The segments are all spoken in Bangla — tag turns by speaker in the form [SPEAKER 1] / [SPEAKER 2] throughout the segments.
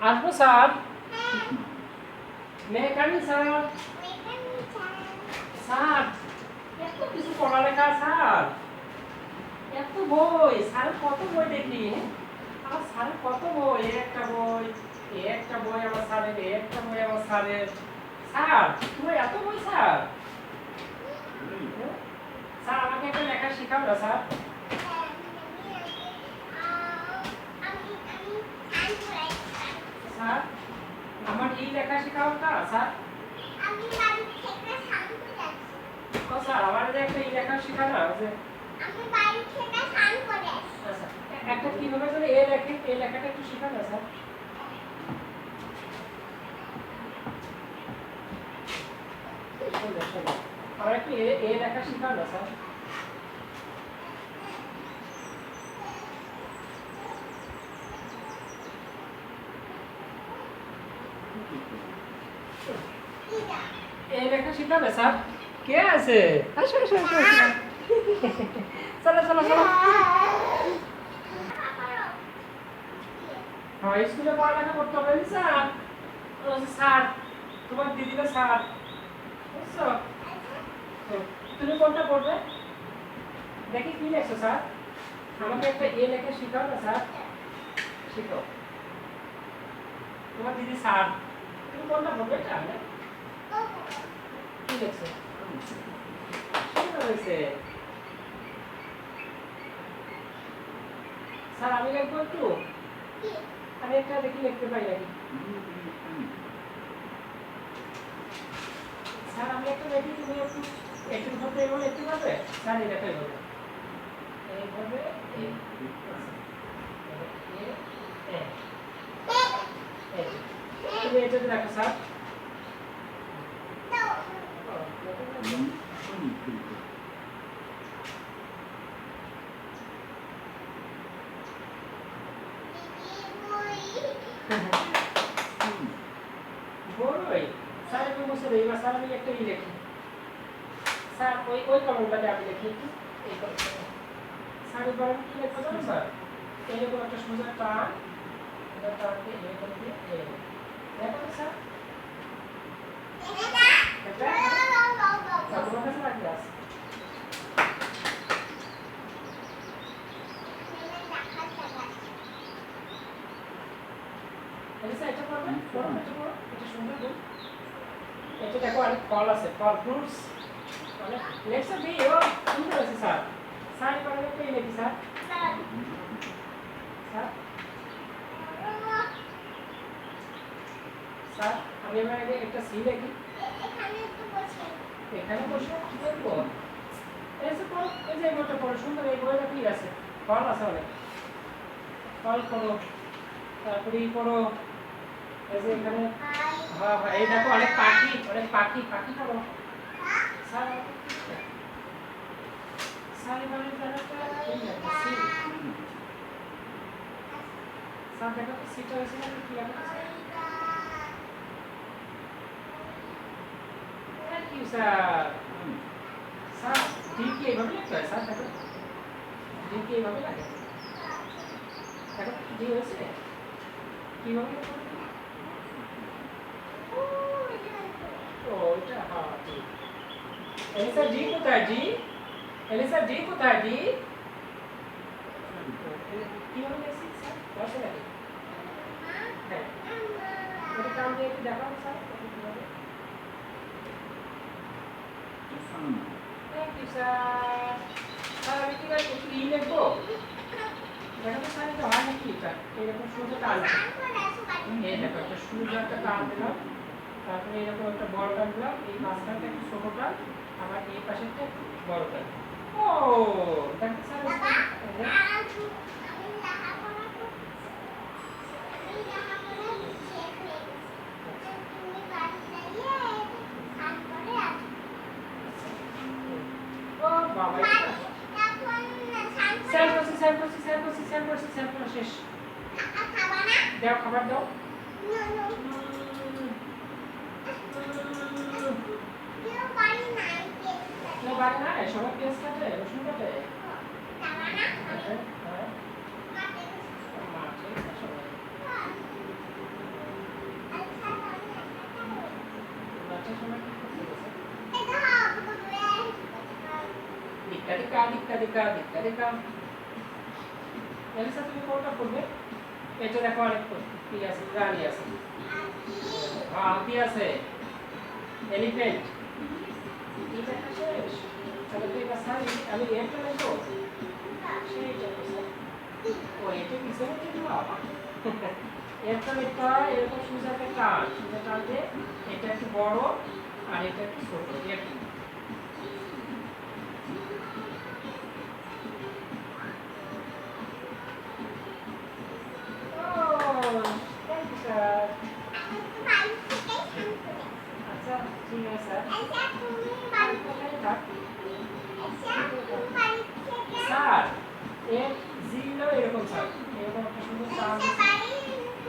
[SPEAKER 1] আসবো স্যার। মেকানি স্যার। স্যার এত কিছু পড়ালেখা স্যার, এত বই স্যার, কত বই দেখি আমার স্যারের, কত বই, একটা বই, একটা বই আমার স্যারের, একটা বই আমার স্যারের। স্যার তোমার এত বই স্যার? স্যার আমাকে একটা লেখা শেখাও না স্যার। স্যার আমার এই লেখা শেখাও না স্যার। ও স্যার আমার যে একটা এই লেখা শেখা না, যে আচ্ছা একটা কিভাবে যেন এ লেখে, এই লেখাটা একটু শেখা না স্যার। আমার একটু এ লেখা শেখাও না স্যার। এই লেখা শিখাবে স্যার? কে আছে? আসো আসো আসো আসো। চলো চলো চলো। হ্যাঁ স্কুলে পড়ালেখা করতে হবে স্যার। স্যার তোমার দিদিরা স্যার, বুঝছো? তুমি কোনটা পড়বে? দেখি কি লেখছো স্যার। আমাকে একটা এ লেখা শিখাও না স্যার। শিখাও। তোমার দিদি স্যার, তুমি কোনটা পড়বে? এটা কি লেখছো? সুন্দর হয়েছে স্যার। আমি লিখবো একটু, আমি একটা দেখি লিখতে পাই নাকি স্যার। আমি একটা দেখি, তুমি একটু একটু ধরতে এগুলো লিখতে পারবে স্যার? এই দেখো এইভাবে, এইভাবে তুমি এটাতে দেখো স্যার। বড়ই স্যার একটু বসে দেই। এবার স্যার আমি একটা ই লিখি স্যার, ওই ওই কলমটাতে আমি লিখি একটু, এই কলমটা স্যার। এবার কি লিখতে পারো স্যার? এরকম একটা সোজা টান, এটা টানকে এরকম দিয়ে দেখো স্যার। তোমার কাছে লাগবে আছে? এটা করবে, পড়ো এটা, পড়ো এটা, সুন্দর বই। এটা দেখো অনেক ফল আছে, ফল ফ্রুটস অনেক লেখছে। বি ও সুন্দর আছে স্যার। স্যার এবার আমি একটা লিখি স্যার। স্যার স্যার আমি এবার আগে একটা সি লিখি। এখানে বসে দেখবো। এই যে পড়ো, এই যে এই বইটা পড়ো, সুন্দর। এই বইটা কি আছে? ফল আছে অনেক, ফল পড়ো। তারপরে ই পড়ো, এই যে এখানে, হ্যাঁ হ্যাঁ এই দেখো অনেক পাখি, অনেক পাখি, পাখি পড়ো স্যার। স্যার এবার সি স্যার দেখো তো সিটা হয়েছে না কি লেখা আছে? Thank you sir. Sir D কি এইভাবে লিখতে হয় স্যার? দেখো ডি কি এইভাবে লাগে? দেখো ডি হয়েছে কিভাবে লিখতে হয়? ও এটা, হ্যাঁ ঠিক। এলিসা ডি কোথায়? ডি এলিসা ডি কোথায়? ডি কিভাবে লিখছি স্যার? বসে নাকি? হ্যাঁ এটা কাম দিয়ে একটু দেখাবো স্যার কিভাবে। Thank you sir. স্যার আমি কি একটু ই লিখবো? দেখো তো স্যার এটা হয় নাকি? এটা এরকম সোজা টান, এই দেখো একটা সোজা একটা টান দিলাম, তারপরে এরকম একটা বড় টান দিলাম, এই মাঝখানটা একটু ছোট টান, আবার এই পাশেরটা একটু বড় টান। ও দেখো স্যার, ও বাবা স্যার করছি, স্যার করছি, স্যার করছি, স্যার করছি, স্যার করা শেষ। দাও খাবার দাও। কেউ বাড়ি নাই, সবাই পেঁয়াজ কাটে, রসুন কাটে। হ্যাঁ, মাঠে সবাই। দিকা দিকা দিকা দিকা। এলিসা তুমি কোনটা পড়বে? এটা দেখো অনেক কি আছে, প্রাণী আছে। হাতি আছে, এলিফ্যান্ট। এটা শেষ। তাহলে তো এটা স্যার আমি একটা লিখবো। সেইটা তো স্যার। ও এটা পিছনে কি দিলাম? একটা লিখতে হয় এরকম সোজাকে টান। সোজা টানলে এটা একটু বড় আর এটা একটু ছোট। একটু আচ্ছা ঠিক আছে স্যার এর জিরো এরকম স্যার এরকম একটা সুন্দর টান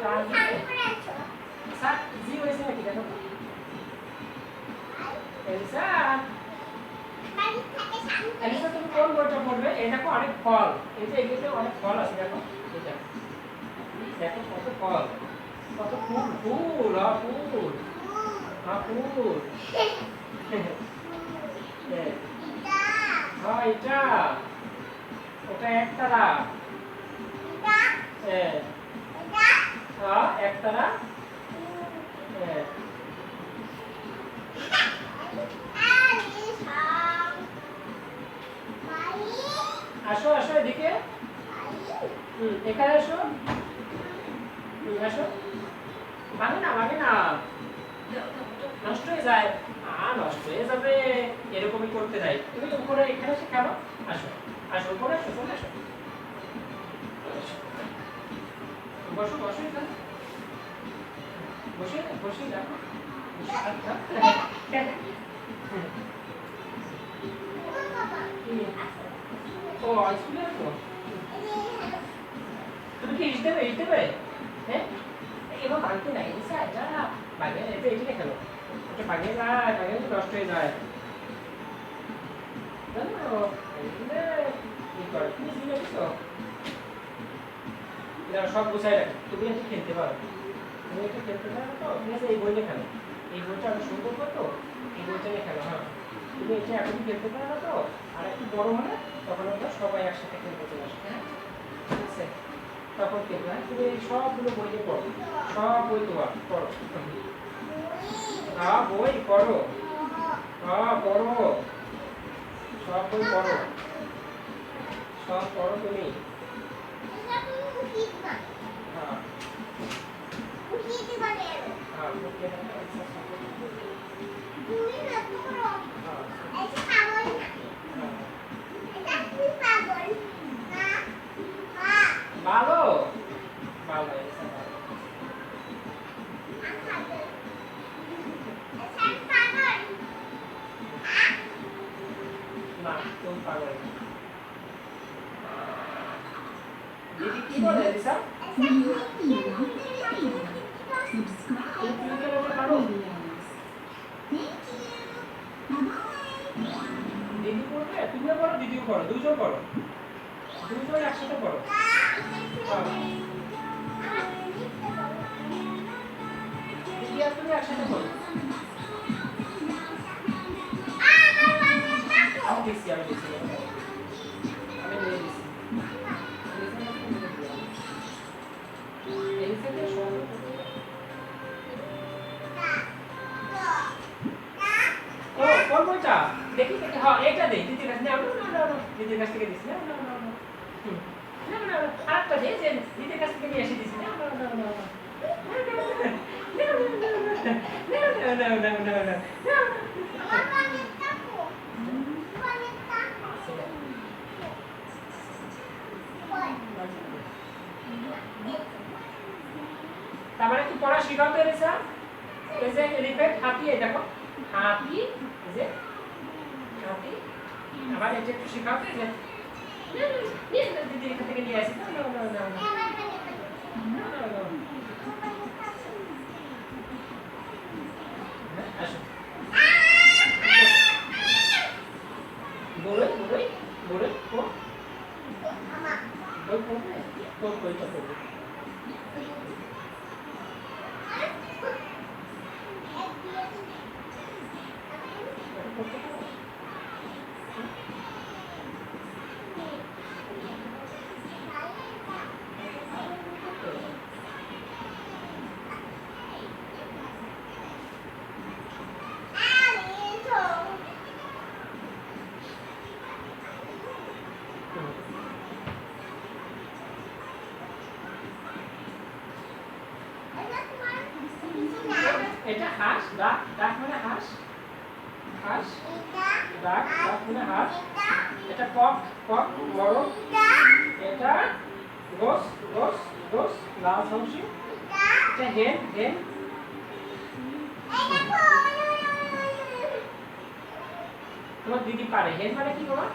[SPEAKER 1] টান স্যার জি হয়েছে নাকি দেখো এলিসা এলিসা তুমি কোন বইটা পড়বে? এই দেখো অনেক ফল, এই যে এগুলোতে অনেক ফল আছে দেখো, এই দেখো দেখো কত ফল, কত ফুল, ফুল হ্যাঁ ফুল, হ্যাঁ ফুল হ্যাঁ এটা ওটা একতারা, হ্যাঁ একতারা, হ্যাঁ আসো আসো এদিকে, এখানে আসো, আসো, ভাঙে না নষ্ট হয়ে যায়, নষ্ট হয়ে যাবে, এরকমই করতে যাই, তুমি উপরে এখানে এসে খেলো, আসো আসো উপরে আসো, চলে আসো, বসো বসো এখানে, বসে বসে দেখো, ও স্কুলে আসো, তুমি কি ইস দেবে, হ্যাঁ এবার ভাঙতে নাই, এটা ভাঙে এটা এটা খেলো, ওটা ভাঙে যায়, ভাঙে নষ্ট হয়ে যায়, জানো কি করে তুমি জিনিস তো এরা সব গুছাই রাখে, তুমি এটা খেলতে পারো, তুমি এটা খেলতে পারো তো, ঠিক আছে এই বইটা খেলো, এই বইটা অনেক সুন্দর বই তো, এই বইটা নিয়ে খেলো, হ্যাঁ তুমি এটা এখন খেলতে পারো না তো, আর একটু বড় হলে তখন আমরা সবাই একসাথে খেলতে চলে আসবে, হ্যাঁ ঠিক আছে, তখন খেলবে, হ্যাঁ তুমি এই সবগুলো বই নিয়ে পড়ো, সব বই তোমার পড়ো, হ্যাঁ বই পড়ো, হ্যাঁ পড়ো, সব বই পড়ো, সব পড়ো তুমি, হ্যাঁ হ্যাঁ ভালো ভালো না তুমি পাগল দিদি কি বলে এলিসা? দিদি পড়বে, তুমিও পড়ো দিদিও পড়ো, দুইজন পড়ো, দুইজন একসাথে পড়ো, দিদি আর তুমি একসাথে পড়ো, আমি দেখছি আমি নিয়ে দিচ্ছি, এলিসাকে সহজে ও কোন বইটা দেখি দেখি, হ্যাঁ এটা দেই দিদির কাছে, না দিদির কাছ থেকে দিছি, না আরেকটা দে, যে দিদির কাছ থেকে নিয়ে এসে দিছি, না তারপরে কি পড়া শিখাও তো এলিসা, এই যে রিপেট হাতি, এই দেখো হাতি, এই যে হাতি, আবার এটা একটু শিখাও তো, যে দিদি এখান থেকে নিয়ে আসি, আসো বড়ই বড়ই বড়ই বই পড়বে, তোর বইটা পড়বে, এটা হাঁস, ডাক, ডাক মানে হাঁস, হাঁস, ডাক, ডাক মানে হাঁস। এটা কক, কক, মোরগ। এটা গোস, গোস, গোস, লাল সবজি। এটা হেন, হেন। তোমার দিদি পারে। হেন মানে কি তোমার?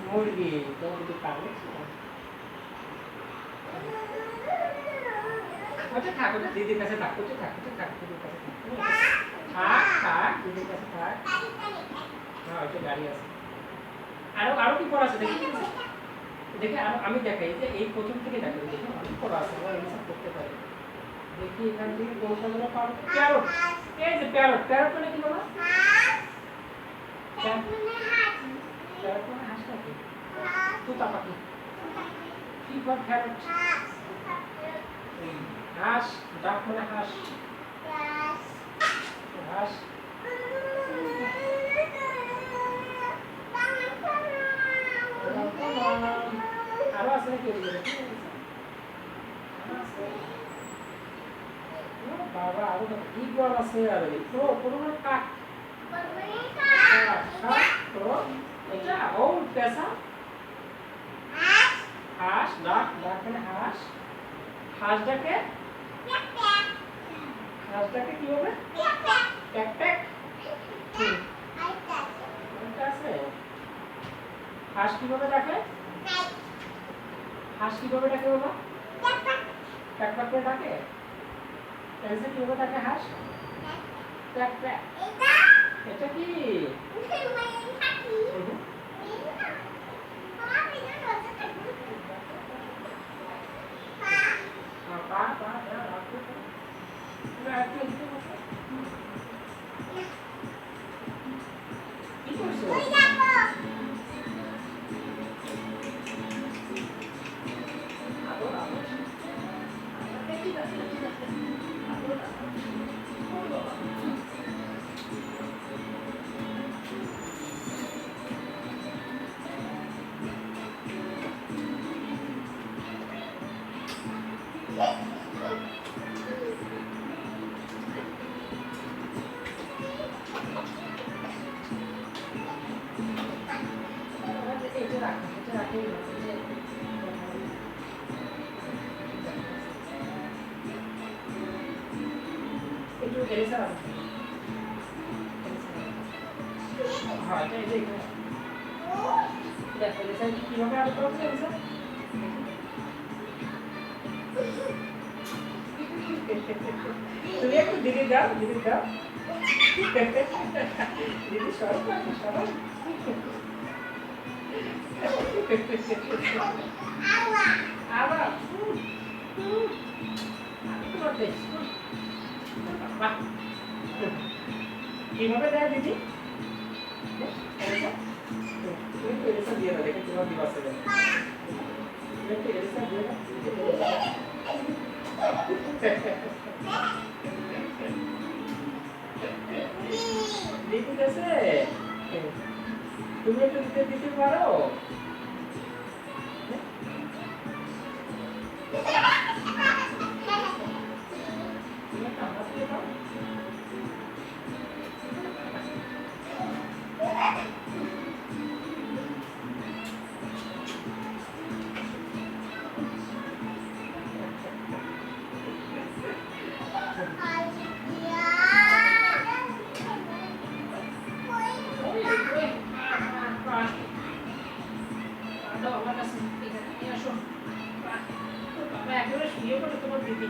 [SPEAKER 1] মুরগি। তোমার দিদি পারে। ওটা থাক, ওটা দিদির কাছে থাক, ওটা থাক, ওটা থাক, দিদির কাছে থাক। থাক, থাক, দিদির কাছে থাক। হ্যাঁ, ওটা গাড়ি আছে। আরো আরো কি পড়া আছে দেখি, দেখে আমি দেখাই যে এই প্রথম থেকে দেখো, দেখো অনেক পড়া আছে, আমরা এসব করতে পারি। দেখি এখান থেকে কোনটাগুলো পারো। প্যারট, এই যে প্যারট, প্যারট মানে কি বাবা? প্যারট মানে হাঁস নাকি? তোতা পাখি। কি ফর প্যারট? হাঁস, ডাক মানে হাঁস, হাঁস। আরো আছে নাকি? বাবা আরো ইগল আছে, আর পুরো পুরো কাক, তো এটা ও পেশা। হাঁস, ডাক, ডাক মানে হাঁস। হাঁসটাকে, হাঁসটাকে কি হবে? Pack pack. আছে। হাঁস কিভাবে ডাকে? হাঁস কিভাবে ডাকে বাবা? প্যাক প্যাক করে ডাকে। এসে কিভাবে ডাকে হাঁস? Pack pack. এটা কি? পা পা রাখো। না একটু এদিকে বসো। কি করছো? আদর আদর। ঠিক আছে, ঠিক আছে। আদর আদর। ও বাবা। এটা রাখো, এটা রাখো। একটু এরেসার আছে। হ্যাঁ, এটা এই যে এখানে। দেখো এরেসার কিভাবে আদর করছে এরেসার? তুমি একটু দিদি দাও, দিদি দাও। দিদি সরো, সরো। আবার কিভাবে দেয় দিদি? তুমি তো এরেসা দিয়ে দাও, দেখে তোমার দিবাস হবে। তুমি একটু এরেসা দিয়ে দাও। দিদি দেশে তুমি একটু দিতে দিতে পারো? তুমি একটা হাত দিয়ে দাও। একেবারে শুয়ে পড়ে তোমার দিদি।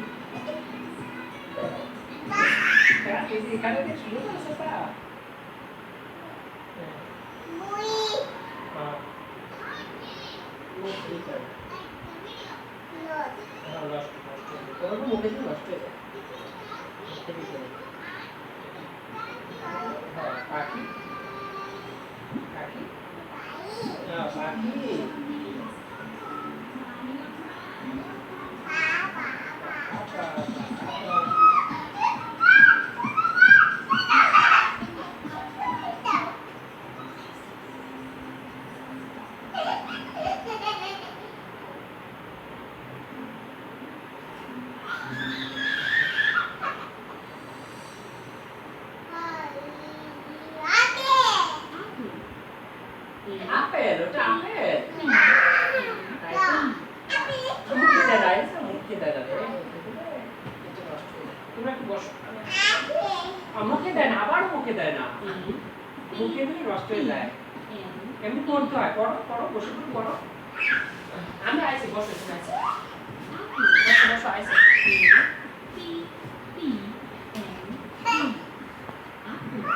[SPEAKER 1] দিদি এখানে শুয়ে পড়েছে তা? মুখে দিয়ে নষ্ট হয়ে যায়। পাখি, পাখি, পাখি। আবার মুখে দেয় না, মুখে দিলে নষ্ট হয়ে যায়। এমনি করতে হয়, করো করো, বসে পড়ো করো। আমি আইসি, বসো, তুমি আইসি, বসো বসো আইসি।